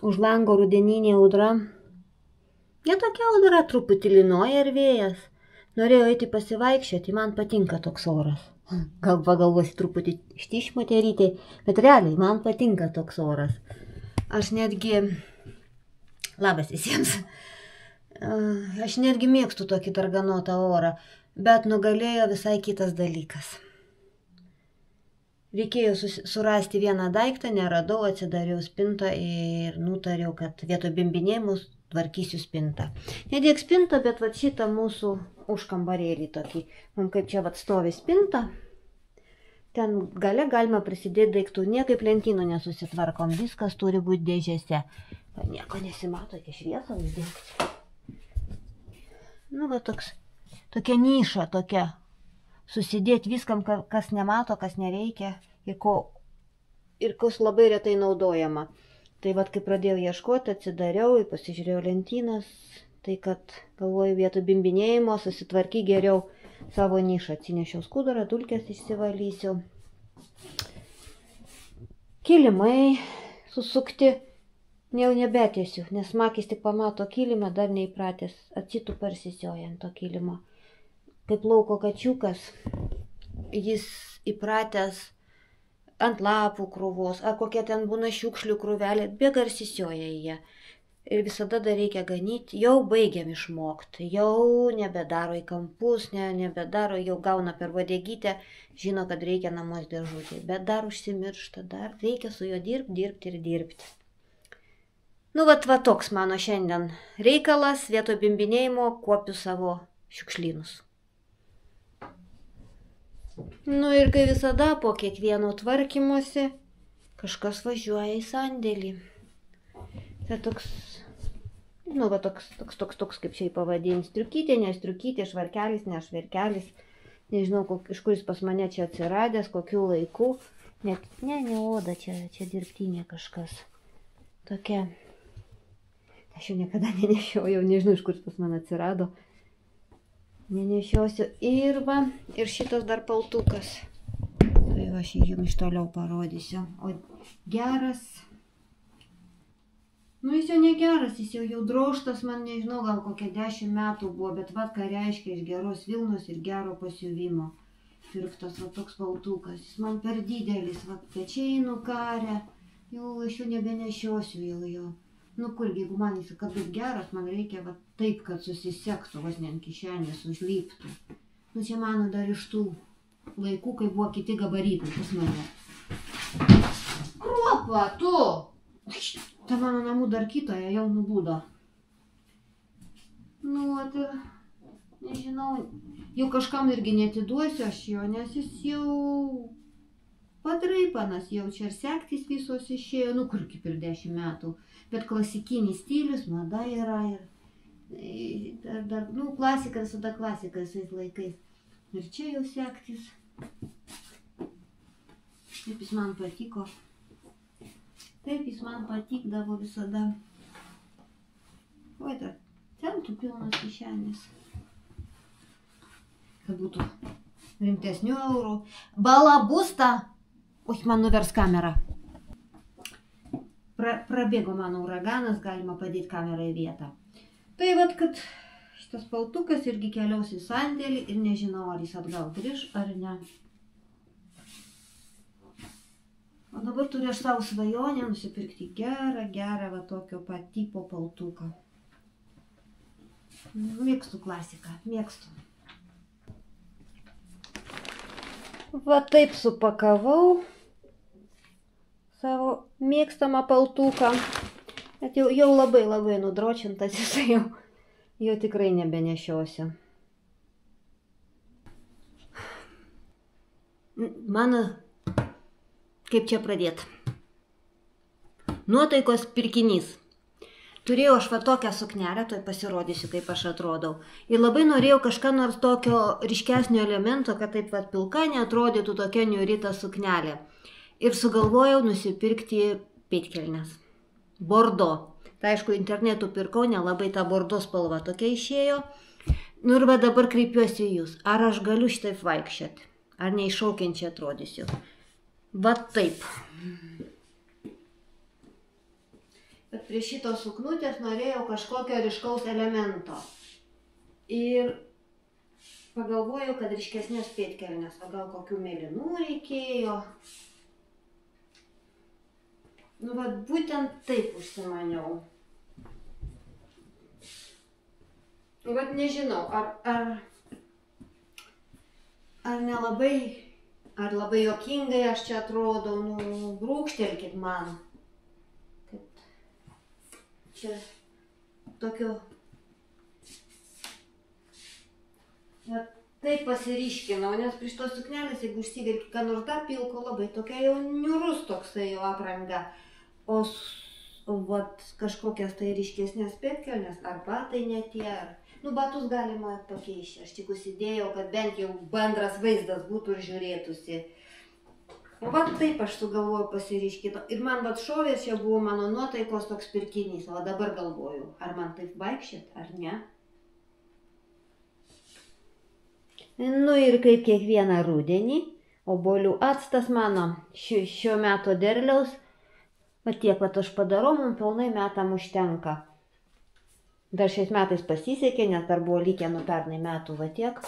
Už lango rudeninė audra. Ne tokia audra, truputį lynoja ir vėjas. Norėjau eiti pasivaikščioti, man patinka toks oras. Gal pagalvosi truputį štiš moterytė, bet realiai man patinka toks oras. Aš netgi... Labas visiems. Aš netgi mėgstu tokį darganotą orą, bet nugalėjo visai kitas dalykas. Reikėjo surasti vieną daiktą, neradau, atsidariau spintą ir nutariau, kad vietoj bimbinėjimus tvarkysiu spintą. Nedėk spintą, bet va šitą mūsų užkambarėlį tokį. Mums kaip čia va stovi spinta, ten gale galima prisidėti daiktų, niekaip lentynų nesusitvarkom, viskas turi būti dėžėse. Nieko nesimato, iki šviesą uždėkti. Nu va tokia niša, tokia. Susidėti viskam, kas nemato, kas nereikia ir kas labai retai naudojama. Tai vat, kai pradėjau ieškoti, atsidariau ir pasižiūrėjau lentynas, tai kad galvoju vietoj bimbinėjimo susitvarky geriau savo nišą. Atsinešiau skudurą, dulkes išsivalysiu. Kilimai susukti jau nebetiesiu, nes makis tik pamato kilimą, dar neįpratęs, atsitų parsisioja ant to kilimo. Kaip lauko kačiukas, jis įpratęs ant lapų krūvos, ar kokia ten būna šiukšlių krūvelė, bėga ir sisioja į ją. Ir visada dar reikia ganyti, jau baigiam išmokti, jau nebedaro į kampus, nebedaro, jau gauna per uodegytę, žino, kad reikia namus dėžutį, bet dar užsimiršta, dar reikia su juo dirbti ir dirbti. Nu, va toks mano šiandien reikalas, vietoj bimbinėjimo kuopiu savo šiukšlynus. Nu ir kai visada po kiekvieno tvarkymosi kažkas važiuoja į sandėlį. Tai toks, nu va toks, kaip čia pavadinti, striukytė, ne striukytė, švarkelis, ne švarkelis. Nežinau, iš kur jis pas mane čia atsiradęs, kokiu laiku. Ne oda, čia dirbtinė kažkas. Tokia. Aš jau niekada nenešiojau, nežinau, iš kur jis pas mane atsirado. Nenešiosiu ir va, ir šitas dar paltukas. Tai va, aš jums iš toliau parodysiu. O geras, nu jis jau negeras, jis jau drožtas, man nežinau, gal kokie 10 metų buvo, bet va, ką reiškia iš geros vilnos ir gero pasiuvimo. Pirktas va toks paltukas, jis man per didelis, va pečiai nukarę, jau aš jau nebenešiosiu jau jo. Nu kurgi, jeigu man jis kad taip geras, man reikia va taip, kad susisektų, vos ne ant kišenės užlyptų. Nu čia mano dar iš tų laikų, kai buvo kiti gabaritai pas mane. Kruopa, tu! Ta mano namų dar kitoje jau nubudo. Nu, tai nežinau, jau kažkam irgi netiduosiu aš jo, nes jis jau padraipanas, jau čia ir sektis visos išėjo, nu kur kaip ir 10 metų. Bet klasikinis stilius, mada yra ir dar, nu, klasika visada klasika visais laikais. Ir čia jau sektis. Taip jis man patiko. Taip jis man patikdavo visada. Oi, dar ten tų pilnas kišenės. Kad būtų rimtesnių eurų. Balabusta! Oi, man nuvers kamerą. Prabėgo mano uraganas, galima padėti kamerą į vietą. Tai vat, kad šitas paltukas irgi keliaus į sandėlį ir nežinau, ar jis atgal grįž ar ne. O dabar turiu aš savo svajonę nusipirkti gerą va tokio pat tipo paltuką. Mėgstu klasiką, mėgstu. Va taip supakavau savo mėgstamą paltuką, bet jau labai nudročintas, jisai jau tikrai nebenešiosiu. Mano, kaip čia pradėti? Nuotaikos pirkinys. Turėjau aš va tokią suknelę, toj pasirodysiu, kaip aš atrodau. Ir labai norėjau kažką nors tokio ryškesnio elemento, kad taip va pilka neatrodytų tokia niurita suknelė. Ir sugalvojau nusipirkti pėdkelnes. Bordo. Tai aišku, internetu pirkau, nelabai ta bordo spalva tokia išėjo. Nu ir va dabar kreipiuosi į jūs. Ar aš galiu šitaip vaikščioti? Ar neiššaukiančiai atrodysiu? Va taip. Bet prie šitos suknutės norėjau kažkokio ryškaus elemento. Ir pagalvojau, kad ryškesnės pėdkelnės, o gal kokių mėlynų reikėjo. Nu, vat būtent taip užsimaniau. Nu, vat nežinau, ar nelabai, ar labai juokingai aš čia atrodau, nu, brūkštelkit man. Čia tokiu, taip pasiryškinau, nes prieš tos suknelės, jeigu užsivelki ką nors dar pilko, labai tokia jau niurus toksai jau apranga. O vat kažkokias tai ryškesnės pėdkelnės, ar batai netie, nu batus galima pakeisti. Aš tik užsidėjau, kad bent jau bendras vaizdas būtų ir žiūrėtųsi. O vat taip aš sugalvoju pasiryškito. Ir man vat šovės čia buvo mano nuotaikos toks pirkinys. O dabar galvoju, ar man taip vaikščiat, ar ne. Nu ir kaip kiekvieną rudenį, obuolių actas mano šio meto derliaus. Va tiek, va aš padarau, man pilnai metam užtenka. Dar šiais metais pasisekė, nes dar buvo likę nuo pernai metų va tiek.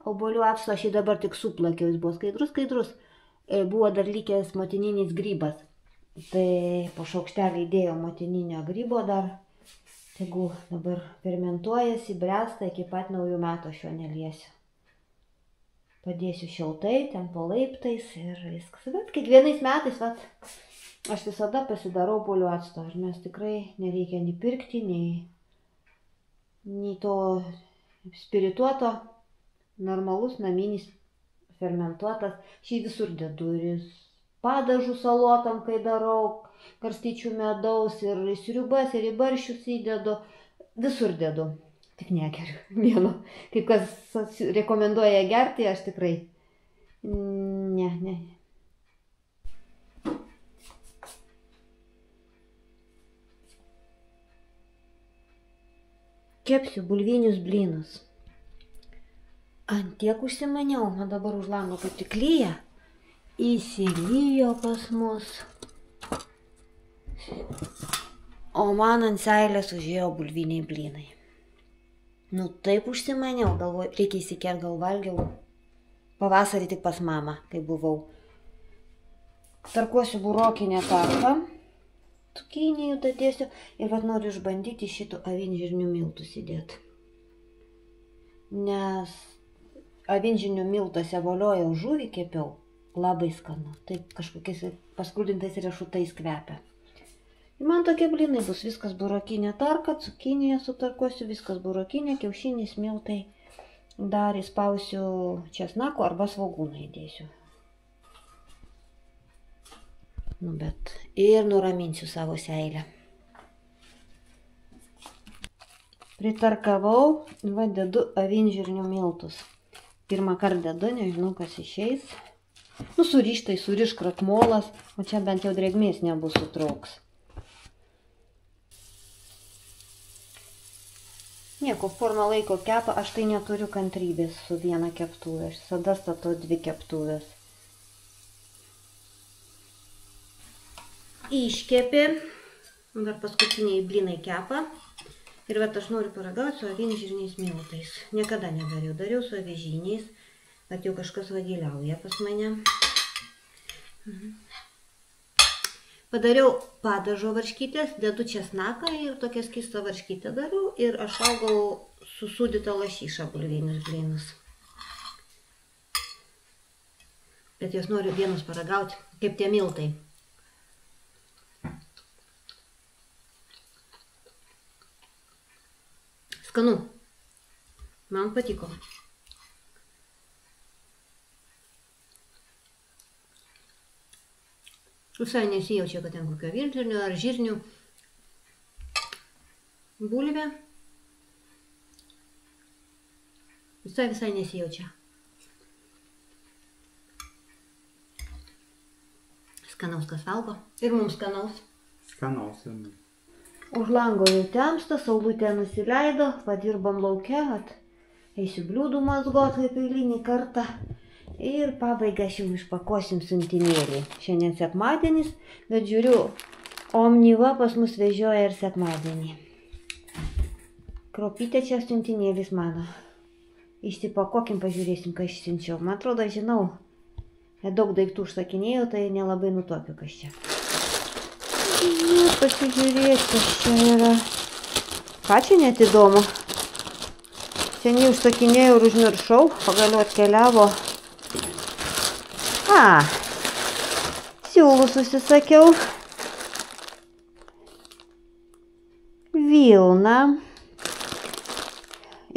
Obuolių acto aš jį dabar tik suplakiau, jis buvo skaidrus. Buvo dar likęs motininis grybas. Tai po šaukštelį įdėjau motininio grybo dar. Tegu dabar fermentuojasi, bręsta, iki pat naujų metų aš jo neliesiu. Padėsiu šiltai, ten po laiptais ir viskas. Bet kiekvienais metais, vat, aš visada pasidarau obuolių acto. Ir mes tikrai nereikia nei pirkti, nei to spirituoto, normalus, naminis, fermentuotas. Šį visur dedu ir padažų salotam, kai darau, garstyčių medaus ir sriubas, ir į barščius įdedu. Visur dedu, tik negeriu vieno. Kaip kas rekomenduoja gerti, aš tikrai ne. Kepsiu bulvinius blynus. Ant tiek užsimaniau, man dabar už lango kaip tik lyja. Įsilijo pas mus. O man ant seilės užėjo bulviniai blynai. Nu taip užsimaniau, galvoju, reikia įsikert, gal valgiau. Pavasarį tik pas mamą, kai buvau. Tarkuosiu burokinę tarką. Cukinijų dadėsiu. Ir vat noriu išbandyti šitų avinžirnių miltus įdėti. Nes avinžirnių miltuose voliojau žuvį kepiau. Labai skanu. Taip kažkokiais paskrudintais riešutais kvepia. Ir man tokie blynai bus. Viskas burokinė tarka, cukinija sutarkuosiu, viskas burokinė, kiaušinis, miltai. Dar įspausiu česnako arba svogūną įdėsiu. Nu bet ir nuraminsiu savo seilę. Pritarkavau, va dedu avinžirnių miltus. Pirmą kartą dedu, nežinau kas išeis. Nu surištai, suriš krakmolas, o čia bent jau drėgmės nebus sutrauks. Nieko, forma laiko kepa, aš tai neturiu kantrybės su viena keptuvė. Aš visada statau 2 keptuvės. Iškepė, dar paskutiniai blynai kepa. Ir vat aš noriu paragauti su avinžirniais miltais. Niekada nedariau, dariau su avižiniais, bet jau kažkas vagiliauja pas mane. Padariau padažo varškytės, dedu česnaką ir tokią skystą varškytę darau. Ir aš valgau su sūdyta lašiša bulvinius blynus. Bet jos noriu vienus paragauti, kaip tie miltai. Skanu. Man patiko. Visai nesijaučia, kad ten kokio avinžirnių ar žirnių bulvė. Visai nesijaučia. Skanaus kas valgo. Ir mums skanaus. Skanaus ir mums. Už lango jau temsta, saulutė nusileido, padirbam lauke, eisiu bliūdų mazgot kaip eilinį kartą. Ir pabaigą aš jau išpakuosim siuntinėlį. Šiandien sekmadienis, bet žiūriu, Omniva pas mus vežioja ir sekmadienį. Kruopytė čia siuntinėlis mano. Išsipakuokim, pažiūrėsim, ką išsiunčiau. Man atrodo, žinau, daug daiktų užsakinėjau, tai nelabai nutokiu, kas čia. Pasižiūrėk, kas čia yra. Ką čia net įdomu? Seniai užsakinėjau ir užmiršau, pagaliau atkeliavo. Siūlus užsisakiau. Vilna.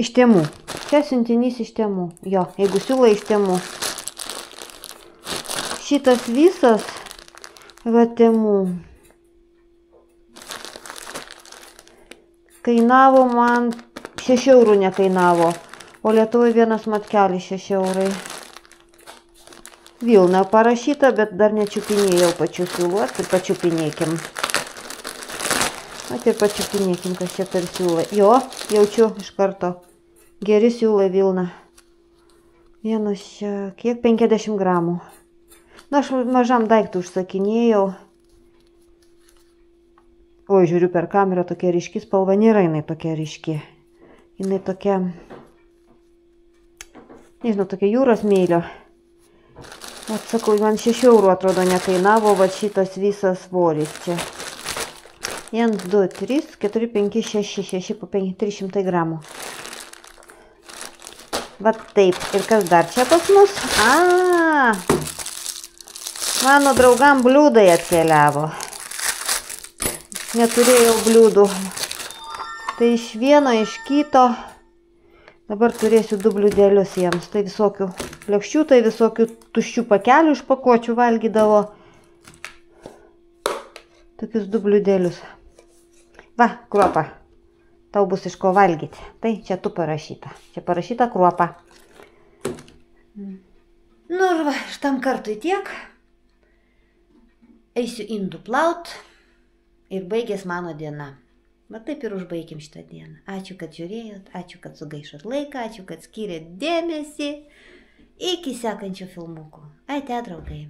Iš Temu. Čia siuntinys iš Temu. Jo, jeigu siūlai iš Temu. Šitas visas va Temu. Kainavo man 6 eurų nekainavo. O Lietuvoje vienas matkelis 6 eurai. Vilna parašyta, bet dar nečiupinėjau pačių siūlų. Tai pačiupinėkim. Tai pačiupinėkim, kas čia per siūlai. Jo, jaučiu iš karto. Geri siūlai Vilna. Vienas čia, kiek? 50 gramų. Na, aš mažam daiktą užsakinėjau. Oi, žiūriu per kamerą, tokia ryški spalva. Nėra jinai tokia ryški. Jinai tokia, nežinau, tokia jūros mėlio. Atsakau, man 6 eurų atrodo nekainavo, va šitas visas svoris čia. 1, 2, 3, 4, 5, 6, 6 po 5, 300 gramų. Va taip. Ir kas dar čia pas mus? Mano draugam bliūdai atkeliavo. Neturėjau bliūdų. Tai iš vieno, iš kito. Dabar turėsiu 2 bliūdelius jiems. Tai visokių plėkščių, tai visokių tuščių pakelių iš pakuočių valgydavo. Tokius 2 bliūdelius. Va, kruopa. Tau bus iš ko valgyti. Tai čia tu parašyta. Čia parašyta kruopa. Nu ir va, šitam kartui tiek. Eisiu indų plaut. Ir baigės mano diena. Va taip ir užbaikim šitą dieną. Ačiū, kad žiūrėjot. Ačiū, kad sugaišot laiką. Ačiū, kad skyrėt dėmesį. Iki sekančio filmuko. Ate, draugai.